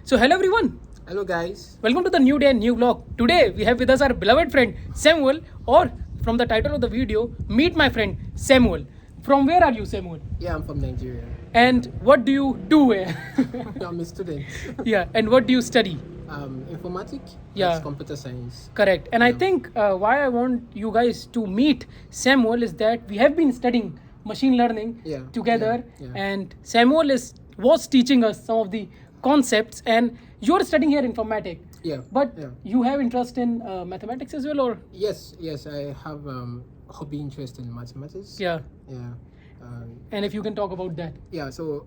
So hello everyone, Hello guys. welcome to the new day and new vlog. Today we have with us our beloved friend Samuel, or from the title of the video, meet my friend Samuel. From where are you, Samuel? Yeah, I'm from Nigeria. And what do you do here? I'm a student. Yeah, and what do you study? Informatics. Yeah. That's computer science. Correct. And I think why I want you guys to meet Samuel is that we have been studying machine learning together, and Samuel was teaching us some of the concepts, and you're studying here informatics. Yeah. But you have interest in mathematics as well, or? Yes, I have hobby interest in mathematics. Yeah. Yeah. And if you can talk about that. Yeah. So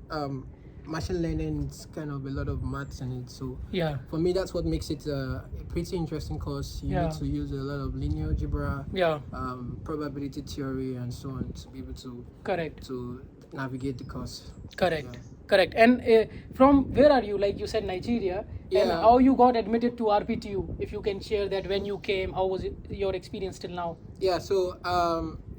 machine learning is kind of a lot of maths in it. So Yeah. for me, that's what makes it a pretty interesting course. You need to use a lot of linear algebra, probability theory, and so on to be able to navigate the course. Correct. And from where are you? Like you said, Nigeria. And how you got admitted to RPTU? If you can share that, when you came, how was it, your experience till now? Yeah. So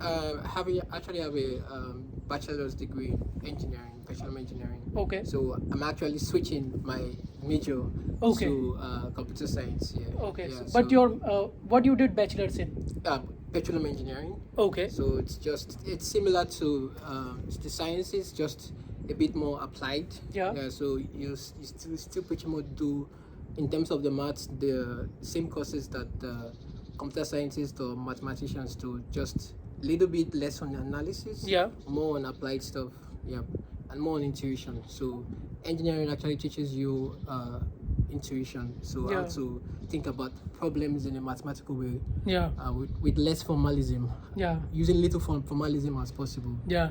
actually have a bachelor's degree in engineering, petroleum engineering. Okay. So I'm actually switching my major to computer science. Yeah. Okay. Yeah, But your what you did bachelor's in? Petroleum engineering. Okay. So it's similar to the sciences, just a bit more applied. Yeah. So you still pretty much do, in terms of the maths, the same courses that the computer scientists or mathematicians do, just a little bit less on analysis. Yeah. More on applied stuff. Yeah. And more on intuition. So engineering actually teaches you intuition. So how to think about problems in a mathematical way. Yeah. With less formalism. Yeah. Using little formalism as possible. Yeah.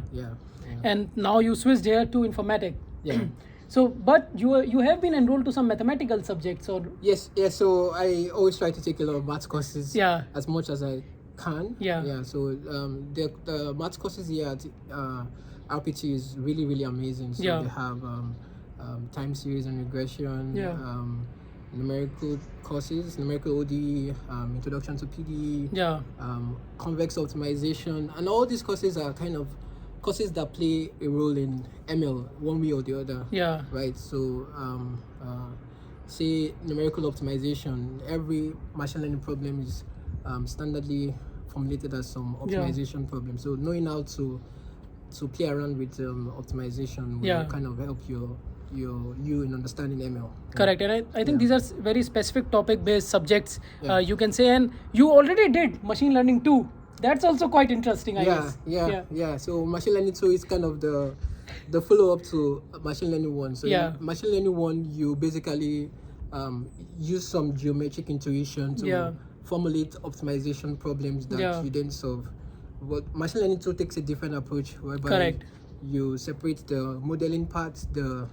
And now you switched here to informatics. Yeah. So, but you have been enrolled to some mathematical subjects, or? Yes. So I always try to take a lot of maths courses. Yeah. As much as I can. Yeah. So the maths courses here at RPTU is really amazing. So they have time series and regression. Numerical courses, numerical ODE, introduction to PDE, convex optimization, and all these courses are kind of courses that play a role in ML one way or the other. Yeah. Right. So say numerical optimization, every machine learning problem is standardly formulated as some optimization problem. So knowing how to play around with optimization will kind of help you in understanding ML. Correct. And I think these are very specific topic based subjects, you can say, and you already did machine learning too. That's also quite interesting, I guess. Yeah. So machine learning 2 is kind of the follow-up to machine learning 1. So machine learning 1, you basically use some geometric intuition to formulate optimization problems that you then solve. But machine learning 2 takes a different approach, whereby you separate the modeling part, the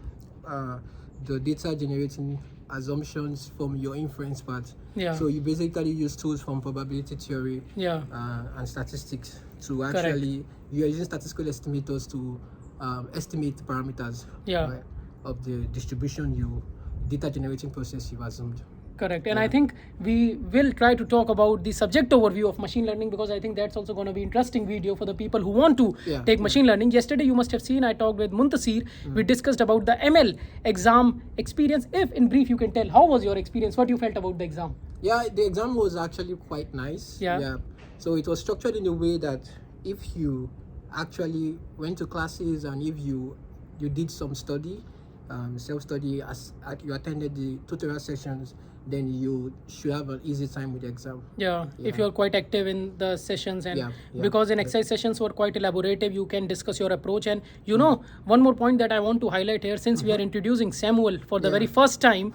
data generating assumptions from your inference part. So you basically use tools from probability theory and statistics to actually, you're using statistical estimators to estimate parameters of the distribution data generating process you've assumed. Correct. And I think we will try to talk about the subject overview of machine learning, because I think that's also going to be interesting video for the people who want to take machine learning. Yesterday, you must have seen, I talked with Muntasir. We discussed about the ML exam experience. If in brief you can tell, how was your experience? What you felt about the exam? Yeah, the exam was actually quite nice. Yeah. So it was structured in a way that if you actually went to classes and if you did some study, self-study, as you attended the tutorial sessions, then you should have an easy time with the exam. If you're quite active in the sessions, and because in exercise sessions were quite elaborative, you can discuss your approach. And one more point that I want to highlight here, since we are introducing Samuel for the very first time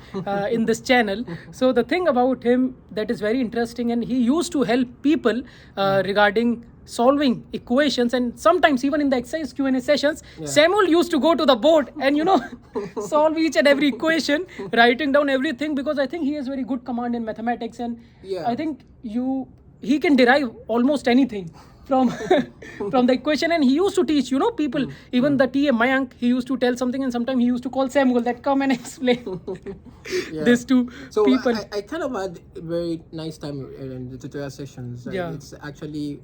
in this channel. So the thing about him that is very interesting, and he used to help people regarding solving equations, and sometimes even in the exercise Q&A sessions, Samuel used to go to the board and solve each and every equation, writing down everything, because I think he has very good command in mathematics, and I think he can derive almost anything from from the equation. And he used to teach people, even the TA Mayank, he used to tell something, and sometimes he used to call Samuel that come and explain this to people. I kind of had a very nice time in the tutorial sessions. It's actually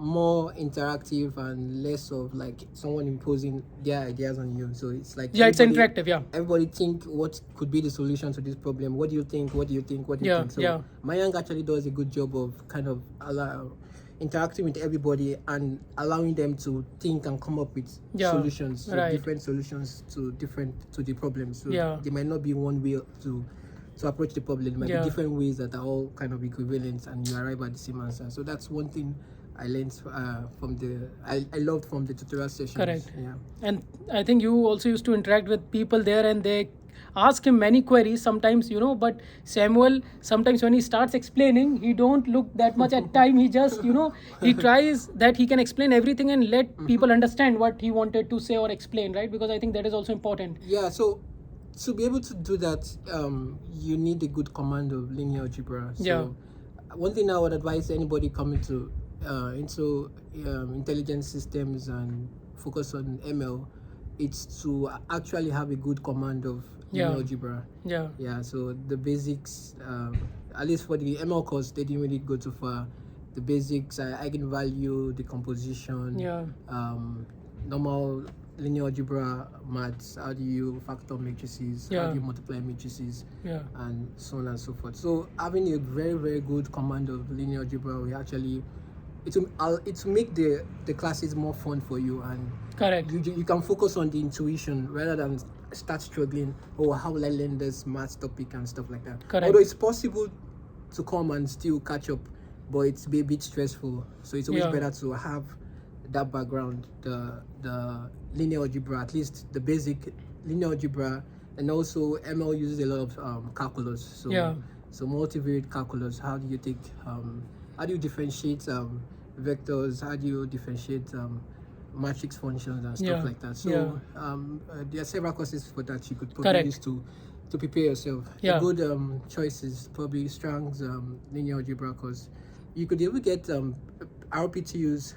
more interactive and less of like someone imposing their ideas on you. So it's like it's interactive. Everybody think what could be the solution to this problem. What do you think? What do you think? What do you think? So Mayang actually does a good job of kind of interacting with everybody and allowing them to think and come up with solutions, different solutions to the problems. So there might not be one way to approach the problem. There might be different ways that are all kind of equivalent, and you arrive at the same answer. So that's one thing I learned I loved from the tutorial sessions. Correct. Yeah. And I think you also used to interact with people there, and they ask him many queries sometimes, but Samuel, sometimes when he starts explaining, he don't look that much at time. He just, he tries that he can explain everything and let people understand what he wanted to say or explain, right? Because I think that is also important. Yeah, so to be able to do that, you need a good command of linear algebra. So one thing I would advise anybody coming to into intelligence systems and focus on ML, it's to actually have a good command of linear algebra. Yeah. So the basics, at least for the ML course, they didn't really go too far. The basics, eigenvalue, decomposition, normal linear algebra maths, how do you factor matrices, how do you multiply matrices, and so on and so forth. So having a very, very good command of linear algebra will actually it will make the classes more fun for you, and correct, you can focus on the intuition rather than start struggling, how will I learn this math topic and stuff like that. Correct. Although it's possible to come and still catch up, but it's a bit stressful, so it's always better to have that background, the linear algebra, at least the basic linear algebra. And also ML uses a lot of calculus, so multivariate calculus. How do you differentiate vectors? How do you differentiate matrix functions and stuff like that? So there are several courses for that you could probably use to prepare yourself. A good choice is probably Strong's linear algebra course. You could even get RPTU's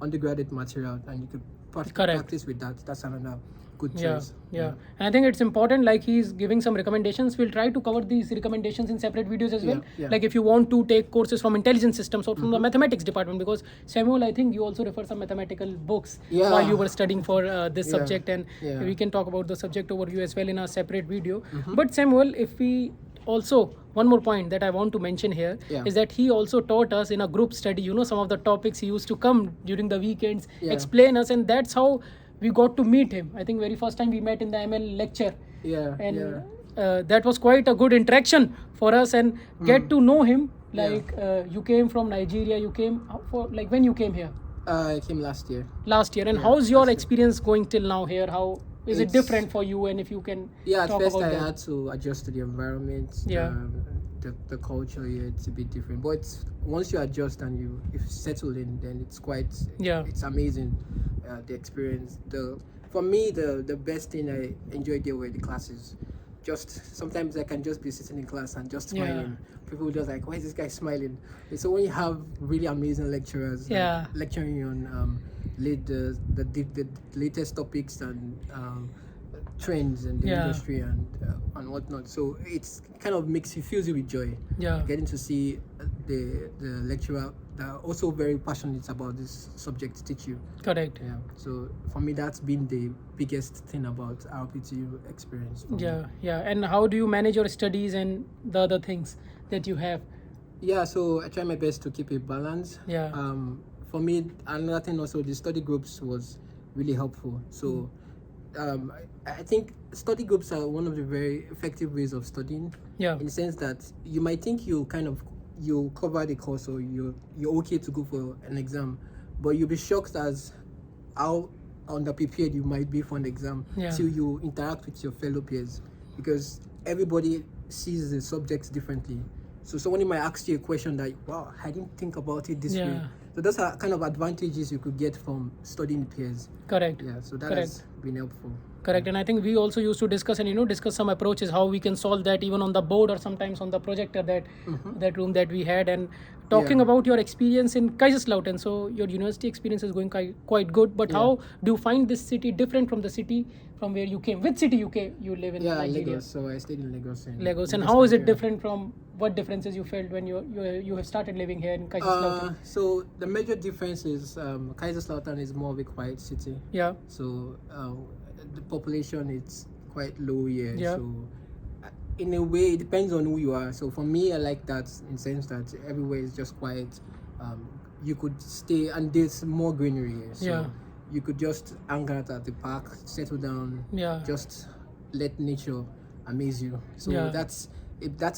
undergraduate material, and you could practice with that. That's another good choice. And I think it's important, like he's giving some recommendations. We'll try to cover these recommendations in separate videos as well. Like if you want to take courses from intelligence systems or from the mathematics department, because Samuel, I think you also refer some mathematical books while you were studying for this subject, and we can talk about the subject overview as well in a separate video. But Samuel, if we also, one more point that I want to mention here is that he also taught us in a group study, some of the topics he used to come during the weekends, explain us, and that's how we got to meet him. I think very first time we met in the ML lecture. That was quite a good interaction for us, and get to know him. Like you came from Nigeria, you came for like when you came here? I came last year. And how's your experience going till now here? How is it different for you, and if you can at first I had to adjust to the environment, the culture here, it's a bit different, but once you adjust and you settle in, then it's quite it's amazing, the experience. For me, the best thing I enjoyed there were the classes. Just sometimes I can just be sitting in class and just smiling. People just like, why is this guy smiling? And so when you have really amazing lecturers lecturing you on the latest topics and trends in the industry and whatnot, so it's kind of fills you with joy. Getting to see the lecturer that are also very passionate about this subject teach you. Correct. So for me, that's been the biggest thing about RPTU experience. And how do you manage your studies and the other things that you have? So I try my best to keep a balance. For me, another thing also, the study groups was really helpful. So I think study groups are one of the very effective ways of studying. In the sense that you might think you cover the course, or you're okay to go for an exam, but you'll be shocked as how underprepared you might be for an exam till you interact with your fellow peers, because everybody sees the subjects differently. So somebody might ask you a question that, wow, I didn't think about it this way. So those are kind of advantages you could get from studying peers. Correct. So that has been helpful. Correct. And I think we also used to discuss some approaches, how we can solve that even on the board or sometimes on the projector, that room that we had. And talking about your experience in Kaiserslautern, so your university experience is going quite good, but how do you find this city different from from where you came. Which city you live in? Nigeria? Lagos. So I stayed in Lagos. Lagos. And how is it different from what differences you felt when you have started living here in Kaiserslautern? So the major difference is Kaiserslautern is more of a quiet city. Yeah. So the population is quite low here. Yeah. So in a way, it depends on who you are. So for me, I like that in the sense that everywhere is just quiet. You could stay, and there's more greenery here. So you could just hang out at the park, settle down, just let nature amaze you. So that's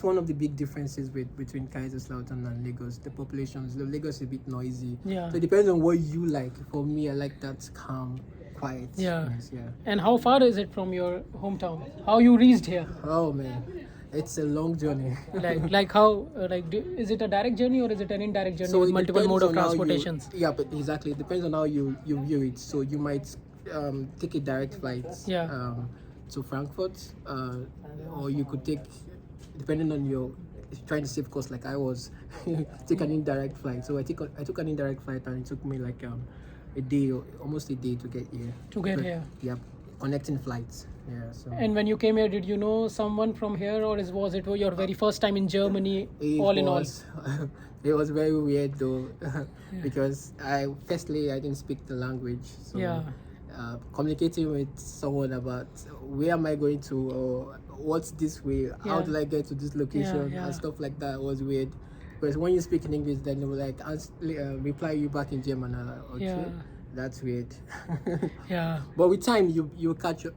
one of the big differences between Kaiserslautern and Lagos. The populations, Lagos is a bit noisy. Yeah. So it depends on what you like. For me, I like that calm, quiet. Yeah. Yes, yeah. And how far is it from your hometown? How you reached here? Oh man, it's a long journey. Is it a direct journey or is it an indirect journey with multiple mode of transportations? But exactly. It depends on how you view it. So you might take a direct flight to Frankfurt, or you could take, depending on your, if you're trying to save cost like I was, take an indirect flight. So I took an indirect flight, and it took me like a day, almost a day to get here. Yep, connecting flights. Yeah. So. And when you came here, did you know someone from here, or was it your very first time in Germany? In all, it was very weird though, because I didn't speak the language. So communicating with someone about where am I going to, or what's this way, how do I get to this location, and stuff like that was weird. Because when you speak in English, then they will like reply you back in German. And I'm like, okay, that's weird. But with time, you catch up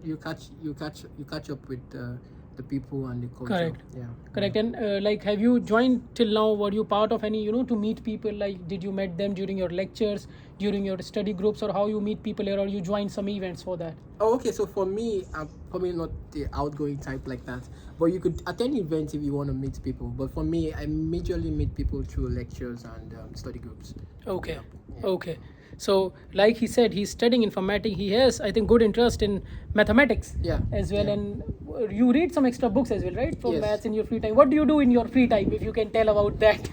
with the people and the culture. Correct. Yeah. Correct. And have you joined till now? Were you part of any, to meet people? Like, did you met them during your lectures, during your study groups, or how you meet people here, or you join some events for that? Oh, okay. So for me, I'm probably not the outgoing type like that. But you could attend events if you want to meet people. But for me, I majorly meet people through lectures and study groups. Okay. Okay. So, like he said, he's studying informatics. He has, I think, good interest in mathematics as well. And you read some extra books as well, right? From maths in your free time. What do you do in your free time, if you can tell about that?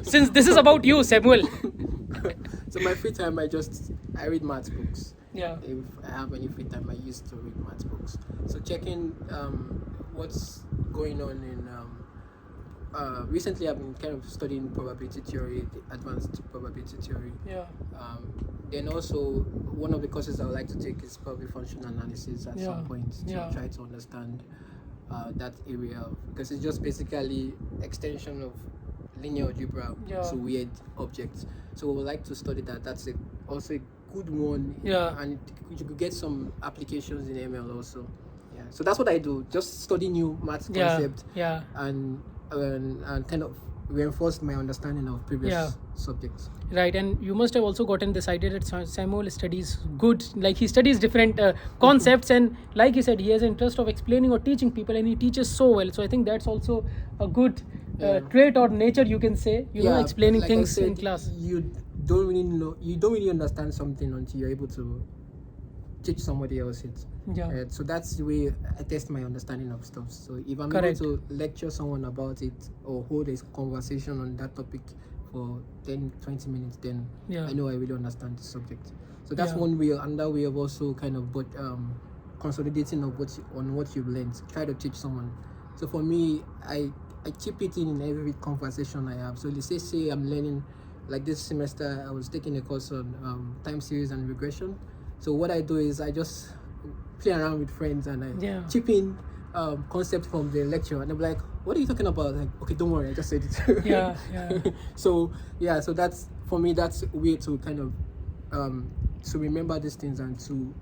Since this is about you, Samuel. So my free time, I read maths books. Yeah. If I have any free time, I used to read maths books. So checking what's going on in... recently, I've been kind of studying probability theory, the advanced probability theory. Yeah. Then also, one of the courses I would like to take is probably functional analysis at some point to try to understand that area, because it's just basically extension of linear algebra to weird objects. So we would like to study that. That's also a good one. Yeah. And you could get some applications in ML also. Yeah. So that's what I do. Just study new math concepts. Yeah. And kind of reinforced my understanding of previous subjects. Right, and you must have also gotten this idea that Samuel studies good, like he studies different concepts, and like he said, he has an interest of explaining or teaching people, and he teaches so well. So I think that's also a good trait or nature, you can say, explaining like things in class. You don't really understand something until you're able to teach somebody else it. So that's the way I test my understanding of stuff. So if I'm able to lecture someone about it or hold a conversation on that topic for 10-20 minutes, then I know I really understand the subject. So that's one way. Another way of also kind of consolidating of what you've learned. Try to teach someone. So for me, I keep it in every conversation I have. So let's say I'm learning, like this semester I was taking a course on time series and regression. So what I do is I just play around with friends and I chip in concept from the lecture, and they're like, "What are you talking about?" Like, okay, don't worry, I just said it. So that's, for me, that's a way to kind of to remember these things and to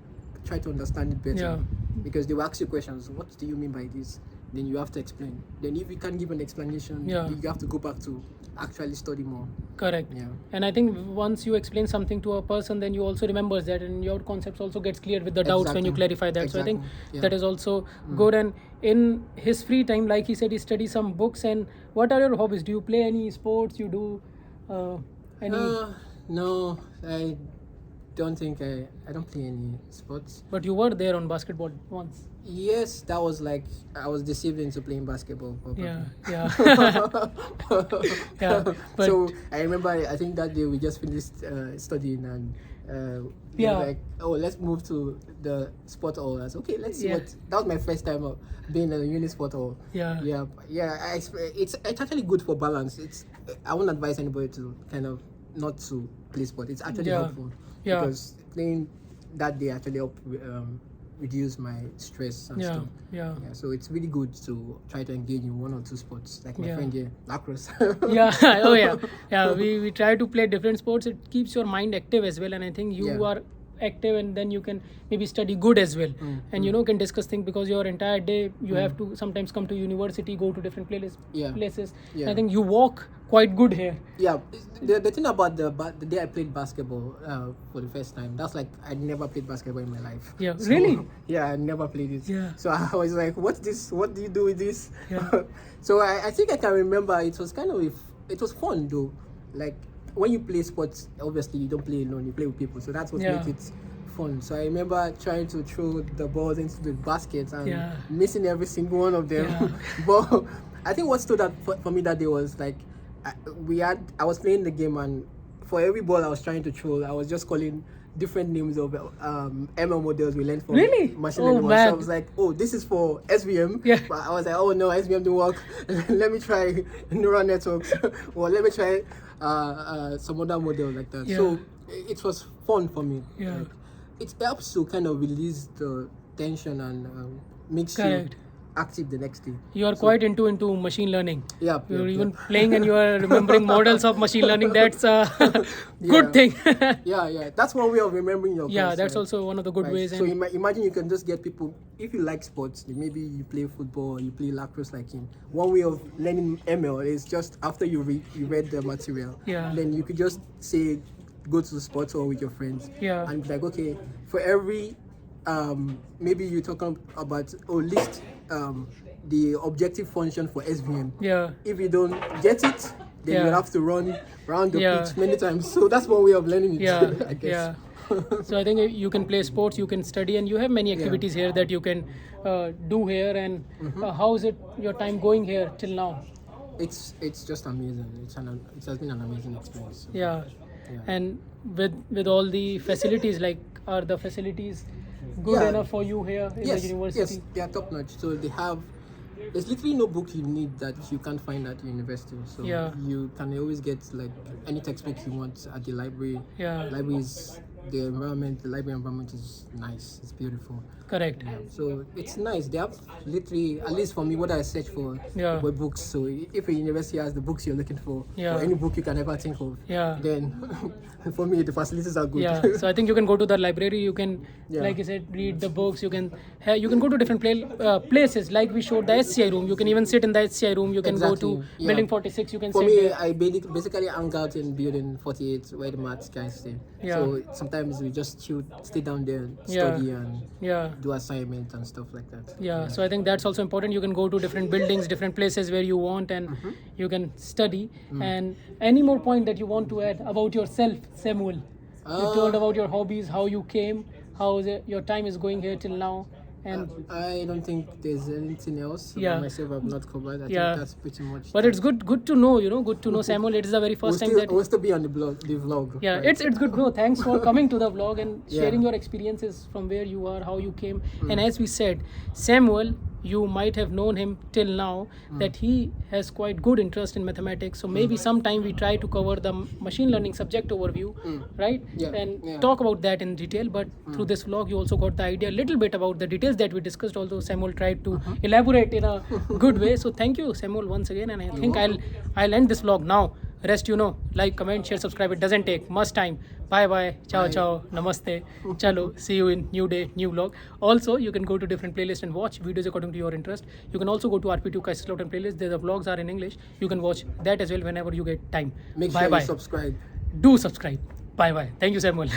try to understand it better. Because they will ask you questions. What do you mean by this? Then you have to explain. Then if you can't give an explanation, you have to go back to actually study more. Correct. Yeah. And I think once you explain something to a person, then you also remember that, and your concepts also gets cleared with the doubts when you clarify that. So I think that is also good. And in his free time, like he said, he studies some books. And what are your hobbies? Do you play any sports? You do any? No, I don't think I don't play any sports. But you were there on basketball once. Yes, that was like I was deceived into playing basketball. Probably. But so I remember, I think that day we just finished studying, and Like, oh, let's move to the sport hall. I said, okay, let's see what. That was my first time being in a uni sport hall. It's actually good for balance. I won't advise anybody to kind of not to play sport. It's actually helpful because playing that day actually helped reduce my stress and stuff. So it's really good to try to engage in 1 or 2 sports, like my friend here, lacrosse. We try to play different sports. It keeps your mind active as well, and I think you are active, and then you can maybe study good as well, and can discuss things, because your entire day you have to sometimes come to university, go to different places. I think you walk quite good here. The thing about the day I played basketball for the first time, that's like I never played basketball in my life. Really? I never played it. So I was like, what's this? What do you do with this? So I think I can remember it was it was fun though. Like, when you play sports, obviously you don't play alone, you play with people, so that's what makes it fun. So I remember trying to throw the balls into the baskets and missing every single one of them. But I think what stood out for me that day was like, I was playing the game, and for every ball I was trying to throw, I was just calling different names of ML models we learned from machine learning. So I was like, oh, this is for SVM. But I was like, oh no, SVM didn't work. Let me try neural networks, or let me try some other model like that. So it was fun for me. Like, it helps to kind of release the tension and makes you active the next day. You are quite into machine learning. You're even playing and you are remembering models of machine learning. That's a good thing. That's one way of remembering your course, that's also one of the good ways. So imagine you can just get people, if you like sports, maybe you play football, you play lacrosse, like in one way of learning ML is just after you read the material, then you could just say, go to the sports hall with your friends, and be like, okay, for every maybe you're talking about list the objective function for SVM. If you don't get it, then you have to run around the pitch many times. So that's one way of learning it. I guess. So I think you can play sports, you can study, and you have many activities here that you can do here. And how is your time going here till now? It's just amazing. It has been an amazing experience. So. And with all the facilities, like, are the facilities good enough for you here in the university? Yes, they are top notch. So there's literally no book you need that you can't find at university. So you can always get like any textbook you want at the library. Libraries, the library environment is nice. It's beautiful. Correct. So it's nice. They have literally, at least for me, what I search for were books. So if a university has the books you're looking for, or any book you can ever think of, then for me the facilities are good. So I think you can go to the library. You can, like you said, read the books. You can go to different places. Like we showed the SCI room. You can even sit in the SCI room. You can go to building 46. You can. For me, I basically hang out in building 48 where the maths guys stay. So sometimes we just stay down there and study and do assignments and stuff like that. So I think that's also important. You can go to different buildings, different places where you want, and you can study. And any more point that you want to add about yourself, Samuel? You told about your hobbies, how you came, how your time is going here till now. And I don't think there's anything else about myself I've not covered. I think that's pretty much. But it's good to know, good to know Samuel. It is the very first time that we'll still be on the vlog. Right? It's good, bro. Thanks for coming to the vlog and sharing your experiences from where you are, how you came. And as we said, Samuel, you might have known him till now that he has quite good interest in mathematics. So maybe sometime we try to cover the machine learning subject overview, right? And talk about that in detail. But through this vlog, you also got the idea a little bit about the details that we discussed. Although Samuel tried to elaborate in a good way. So thank you, Samuel, once again. And I think I'll end this vlog now. Rest, like, comment, share, subscribe. It doesn't take much time. Bye. Ciao. Namaste. Chalo. See you in new day, new vlog. Also, you can go to different playlists and watch videos according to your interest. You can also go to RPTU Kaiserslautern playlist. The vlogs are in English. You can watch that as well whenever you get time. Make sure you subscribe. Do subscribe. Bye. Thank you, Samuel.